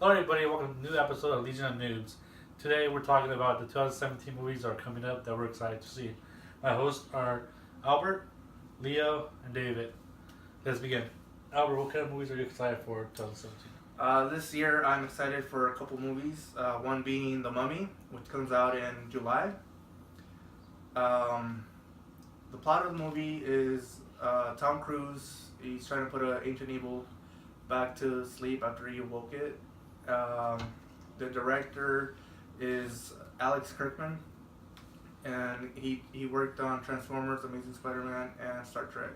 Hello everybody, welcome to a new episode of Legion of Noobs. Today we're talking about the 2017 movies that are coming up that we're excited to see. My hosts are Albert, Leo, and David. Let's begin. Albert, what kind of movies are you excited for 2017? This year I'm excited for a couple movies. One being The Mummy, which comes out in July. The plot of the movie is Tom Cruise. He's trying to put an ancient evil back to sleep after he awoke it. The director is Alex Kirkman, and he worked on Transformers, Amazing Spider-Man, and Star Trek.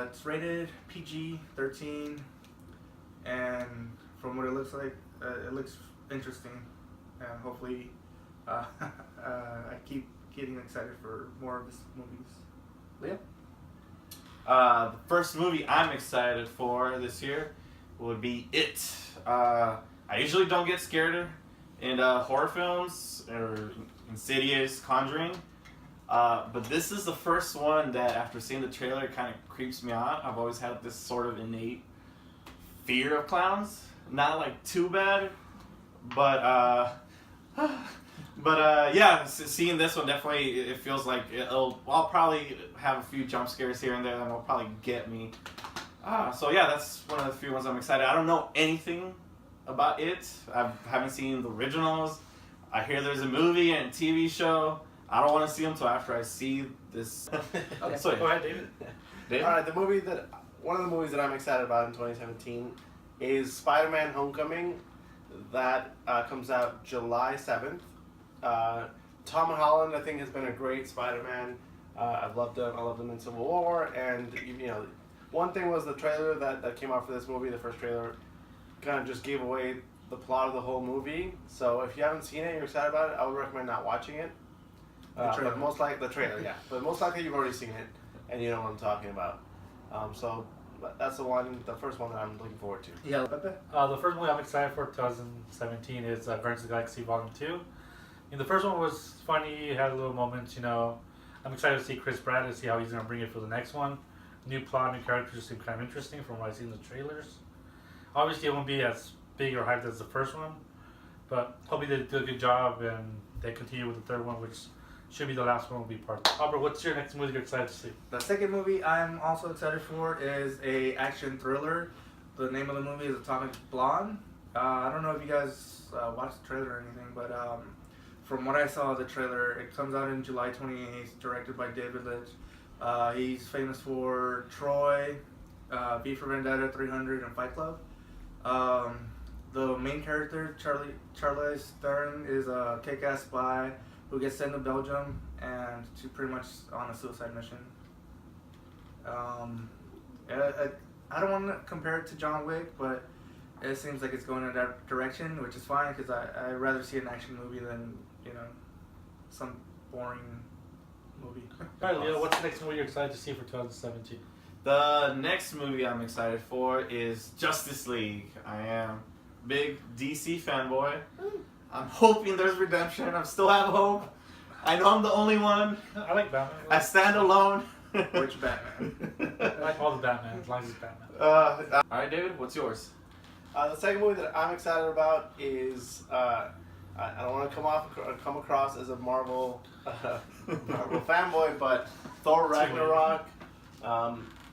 It's rated PG-13, and from what it looks like, it looks interesting, and hopefully I keep getting excited for more of his movies. Leo? The first movie I'm excited for this year would be It. I usually don't get scared in horror films or Insidious, Conjuring, but this is the first one that after seeing the trailer it kind of creeps me out. I've always had this sort of innate fear of clowns. Not like too bad, but yeah, seeing this one definitely it feels like I'll probably have a few jump scares here and there that will probably get me. So yeah, that's one of the few ones I'm excited. I don't know anything about it. I haven't seen the originals. I hear there's a movie and a TV show. I don't want to see them until after I see this. Okay, so, go ahead, David. David? All right, one of the movies that I'm excited about in 2017 is Spider-Man: Homecoming. That comes out July 7th. Tom Holland, I think, has been a great Spider-Man. I've loved him. I loved him in Civil War, and one thing was the trailer that came out for this movie. The first trailer kind of just gave away the plot of the whole movie. So if you haven't seen it and you're excited about it, I would recommend not watching it. But most likely the trailer, yeah. But most likely you've already seen it and you know what I'm talking about. So that's the first one that I'm looking forward to. Yeah, Pepe? The first movie I'm excited for 2017 is Guardians of the Galaxy Volume 2. The first one was funny, had little moments, I'm excited to see Chris Pratt and see how he's going to bring it for the next one. New plot, new characters seem kind of interesting from what I've seen in the trailers. Obviously, it won't be as big or hyped as the first one, but hopefully they do a good job and they continue with the third one, which should be the last one will be part. Albert, what's your next movie you're excited to see? The second movie I'm also excited for is a action thriller. The name of the movie is Atomic Blonde. I don't know if you guys watched the trailer or anything, but from what I saw of the trailer, it comes out in July 28th, directed by David Lynch. He's famous for Troy, V for Vendetta, 300, and Fight Club. The main character, Charlize Theron, is a kick-ass spy who gets sent to Belgium and to pretty much on a suicide mission. I don't want to compare it to John Wick, but it seems like it's going in that direction, which is fine because I'd rather see an action movie than some boring movie. Alright, Leo, what's the next movie you're excited to see for 2017? The next movie I'm excited for is Justice League. I am big DC fanboy. I'm hoping there's redemption. I still have hope. I know I'm the only one. I like Batman. I stand alone. Which Batman? I like all the Batman, as long as it's Batman. Alright, David, what's yours? The second movie that I'm excited about is I don't want to come across as a Marvel fanboy, but Thor Ragnarok.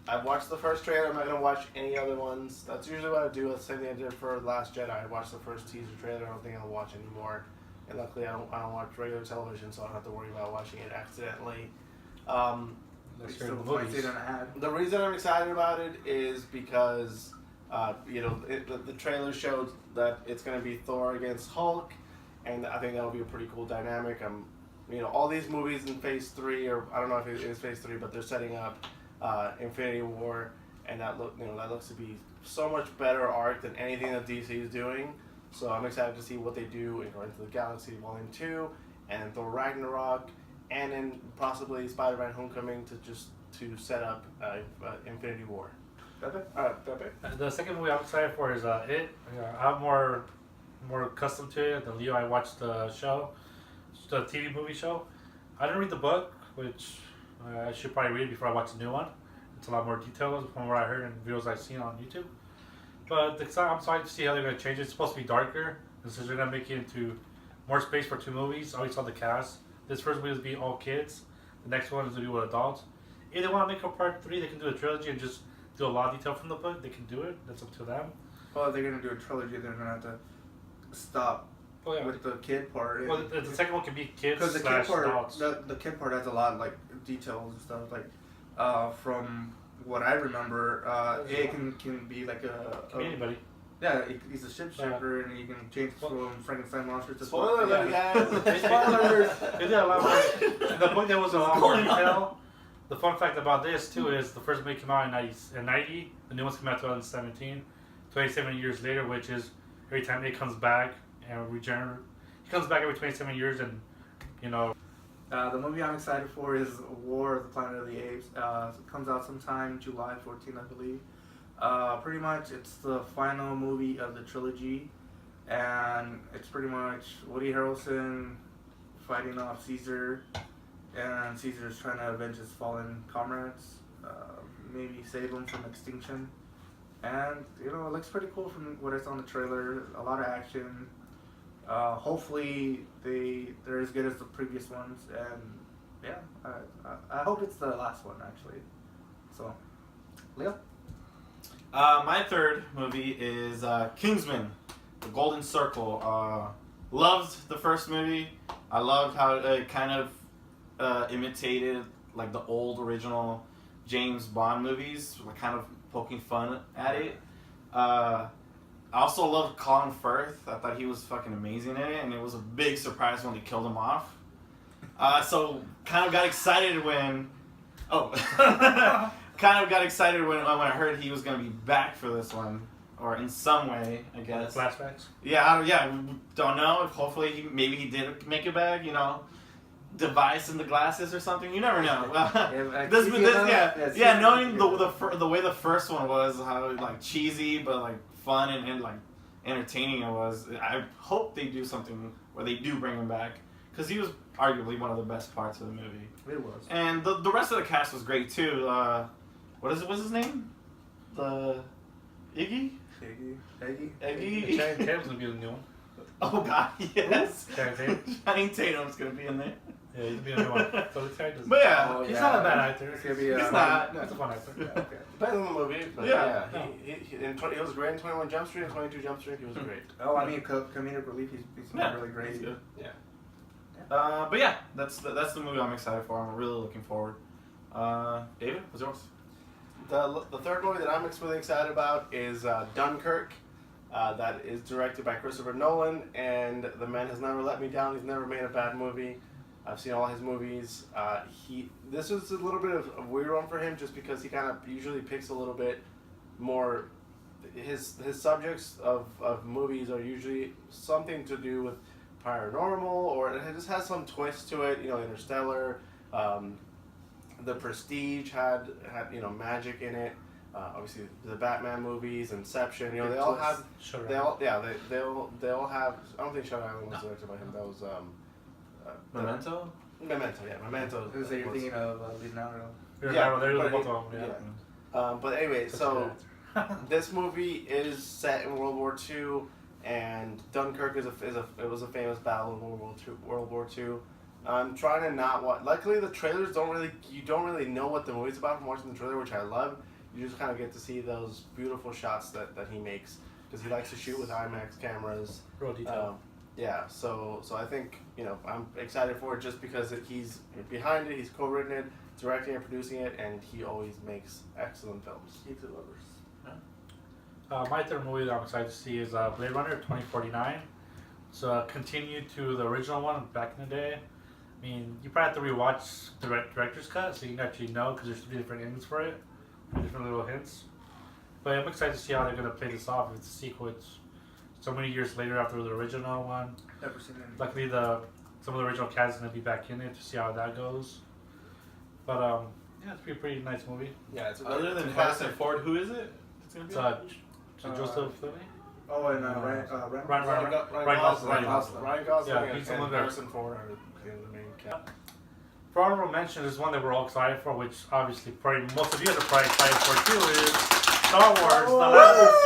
I've watched the first trailer. I'm not gonna watch any other ones. That's usually what I do. That's the same thing I did for Last Jedi. I watched the first teaser trailer. I don't think I'll watch anymore. And luckily, I don't watch regular television, so I don't have to worry about watching it accidentally. The reason I'm excited about it is because the trailer showed that it's gonna be Thor against Hulk, and I think that'll be a pretty cool dynamic. All these movies in Phase 3, or I don't know if it is Phase 3, but they're setting up Infinity War, and that looks to be so much better art than anything that DC is doing. So I'm excited to see what they do in Guardians of the Galaxy Volume 2, and Thor Ragnarok, and then possibly Spider-Man: Homecoming to set up Infinity War. Pepe? Pepe? The second movie I'm excited for is It. I'm more accustomed to it than Leo. I watched the show, the TV movie show. I didn't read the book, which I should probably read before I watch the new one. It's a lot more detailed from what I heard and videos I've seen on YouTube. But I'm excited to see how they're going to change it. It's supposed to be darker, and so they're going to make it into more space for 2 movies. I already saw the cast. This first movie will be all kids. The next one is going to be with adults. If they want to make a part 3, they can do a trilogy and just do a lot of detail from the book. They can do it. That's up to them. Well, if they're gonna do a trilogy, they're gonna have to stop with the kid part. Well, the second one can be kids because the kid slash part, adults. the kid part has a lot of like details and stuff. Like from what I remember, it can be like Can be anybody. Yeah, he's a shapeshifter and he can change from Frankenstein monster to Spoiler alert, guys. Spoilers. They did a lot more. The point there was a lot more detail. The fun fact about this too is the first movie came out in 90. The new one's came out in 2017. 27 years later, which is every time it comes back and regenerate. He comes back every 27 years, and you know. The movie I'm excited for is War of the Planet of the Apes. It comes out sometime July 14th, I believe. Pretty much, it's the final movie of the trilogy, and it's pretty much Woody Harrelson fighting off Caesar, and Caesar's trying to avenge his fallen comrades, maybe save them from extinction. And, you know, it looks pretty cool from what I saw in the trailer. A lot of action. Hopefully they're as good as the previous ones. And, yeah, I hope it's the last one, actually. So, Leo? My third movie is Kingsman, The Golden Circle. Loved the first movie. I loved how it kind of imitated, like, the old original James Bond movies, like, kind of poking fun at it. I also loved Colin Firth. I thought he was fucking amazing in it, and it was a big surprise when they killed him off. So kind of got excited when I heard he was gonna be back for this one, or in some way, I guess. Flashbacks. Yeah, we don't know. Hopefully, maybe he did make it back. You know, device in the glasses or something. You never know. Knowing the way the first one was, how like cheesy but like fun and like entertaining it was. I hope they do something where they do bring him back, because he was arguably one of the best parts of the movie. It was. And the rest of the cast was great too. What's his name? Iggy. Channing Tatum's gonna be the new one. Oh God, yes. Channing Tatum's gonna be in there. Yeah, he's being a new one. So excited. But yeah, he's not a bad actor. It's gonna be he's not. No, it's a fun actor. Yeah, okay. Depends on the movie, but Yeah. he was great in 21 Jump Street and 22 Jump Street. He was great. Oh, I mean, comedic relief. He's really great. He's good. Yeah. But yeah, that's the movie I'm excited for. I'm really looking forward. David, what's yours? The third movie that I'm really excited about is Dunkirk. That is directed by Christopher Nolan, and the man has never let me down. He's never made a bad movie. I've seen all his movies. This was a little bit of a weird one for him, just because he kind of usually picks a little bit more. His subjects of movies are usually something to do with paranormal, or it just has some twist to it. You know, Interstellar, The Prestige had magic in it. Obviously, the Batman movies, Inception. You know, they all have. They all have. I don't think Shutter Island was directed by him. That was Memento. Memento. So you're thinking of Leonardo. They're both of them. Yeah. But anyway, so this movie is set in World War II, and Dunkirk it was a famous battle in World War II. I'm trying to not watch. Luckily, the trailers you don't really know what the movie's about from watching the trailer, which I love. You just kind of get to see those beautiful shots that he makes, because he likes to shoot with IMAX cameras. Real detail. Yeah, so I think, I'm excited for it just because he's behind it, he's co-written it, directing and producing it, and he always makes excellent films. He delivers. My third movie that I'm excited to see is Blade Runner 2049. So continue to the original one back in the day. I mean, you probably have to rewatch the director's cut so you can actually know, because there's 3 different endings for it, 3 different little hints. But I'm excited to see how they're going to play this off. If it's a sequel, it's so many years later after the original one. Never seen it. Luckily, some of the original cast is going to be back in it to see how that goes. But yeah, it's a pretty nice movie. Yeah, it's Other than Harrison Ford, who is it? It's gonna be. Joseph Finney? Oh, and Ryan Gosling. Ryan Gosling Yeah, he's and Harrison Ford are the main cast. For honorable mention is one that we're all excited for, which obviously probably most of you are probably excited for too, is Star Wars: The Last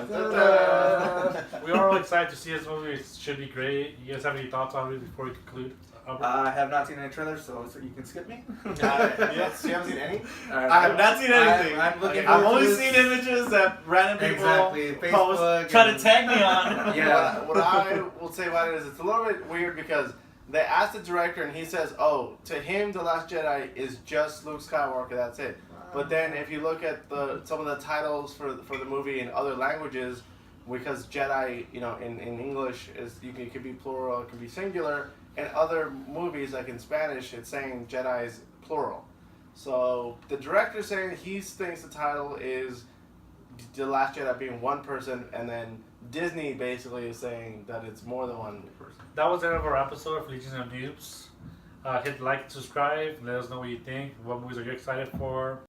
Jedi. We are all excited to see this movie. It should be great. You guys have any thoughts on it before we conclude? I have not seen any trailers, so you can skip me. Yes, you haven't seen any? I have not seen anything. I'm looking I've forward only to seen this. images that random people Exactly, post, Facebook try to and- tag me on. Yeah. What I will say about it is it's a little bit weird because they asked the director and he says, oh, to him, The Last Jedi is just Luke Skywalker, that's it. But then if you look at some of the titles for the movie in other languages, because Jedi, in English, it could be plural, it could be singular. In other movies, like in Spanish, it's saying Jedi is plural. So the director's saying he thinks the title is The Last Jedi being one person, and then Disney basically is saying that it's more than one person. That was the end of our episode of Legion of Noobs. Hit like, subscribe, let us know what you think. What movies are you excited for?